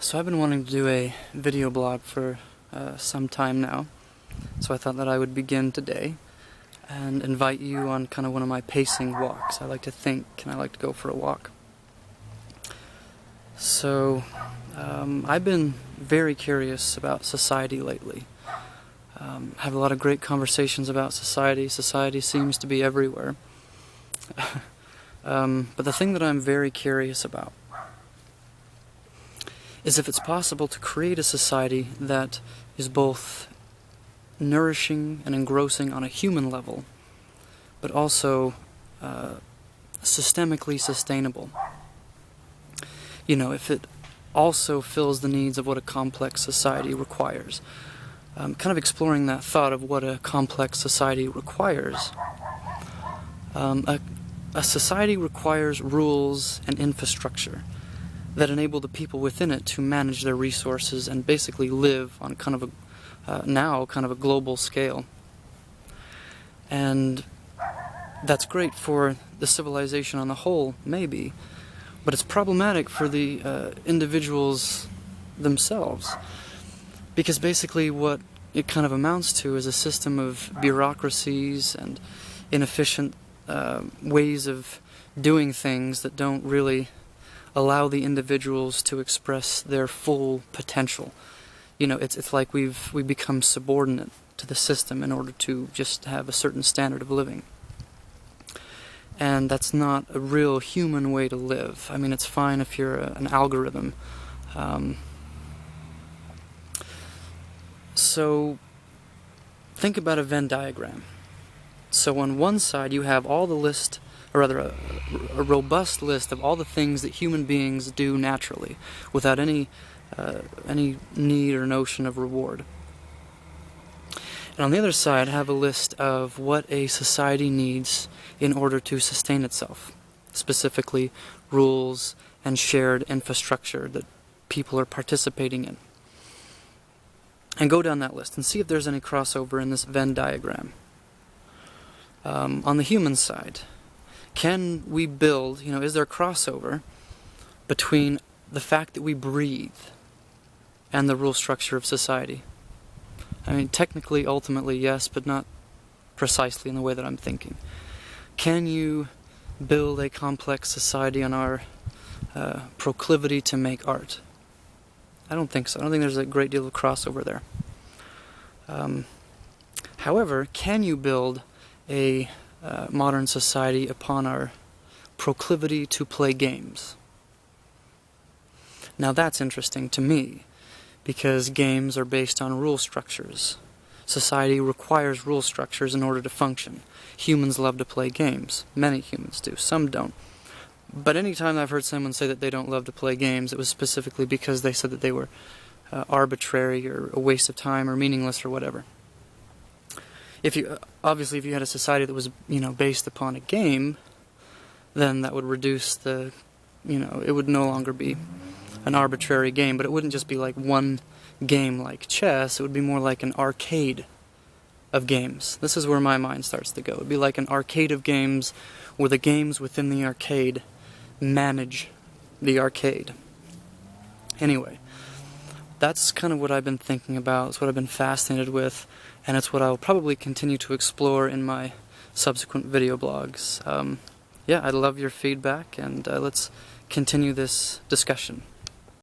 So I've been wanting to do a video blog for some time now, so I thought that I would begin today and invite you on kind of one of my pacing walks. I like to think and I like to go for a walk. So I've been very curious about society lately. Have a lot of great conversations about society. Society seems to be everywhere. But the thing that I'm very curious about is if it's possible to create a society that is both nourishing and engrossing on a human level, but also systemically sustainable. You know, if it also fills the needs of what a complex society requires. Kind of exploring that thought of what a complex society requires. A society requires rules and infrastructure that enable the people within it to manage their resources and basically live on kind of a global scale. And that's great for the civilization on the whole, maybe, but it's problematic for the individuals themselves, because basically what it kind of amounts to is a system of bureaucracies and inefficient ways of doing things that don't really allow the individuals to express their full potential. You know, it's like we become subordinate to the system in order to just have a certain standard of living. And that's not a real human way to live. I mean, it's fine if you're an algorithm. So think about a Venn diagram. So on one side you have all the list, or rather a robust list of all the things that human beings do naturally, without any need or notion of reward. And on the other side have a list of what a society needs in order to sustain itself, specifically rules and shared infrastructure that people are participating in. And go down that list and see if there's any crossover in this Venn diagram. On the human side, can we build, is there a crossover between the fact that we breathe and the rule structure of society? I mean, technically, ultimately, yes, but not precisely in the way that I'm thinking. Can you build a complex society on our proclivity to make art? I don't think so. I don't think there's a great deal of crossover there. However, can you build a modern society upon our proclivity to play games? Now that's interesting to me, because games are based on rule structures. Society requires rule structures in order to function. Humans love to play games. Many humans do. Some don't. But any time I've heard someone say that they don't love to play games, it was specifically because they said that they were arbitrary or a waste of time or meaningless or whatever. Obviously, if you had a society that was, based upon a game, then that would reduce it would no longer be an arbitrary game, but it wouldn't just be like one game like chess. It would be more like an arcade of games. This is where my mind starts to go. It would be like an arcade of games where the games within the arcade manage the arcade. Anyway, that's kind of what I've been thinking about. It's what I've been fascinated with, and it's what I'll probably continue to explore in my subsequent video blogs. Yeah, I'd love your feedback, and let's continue this discussion.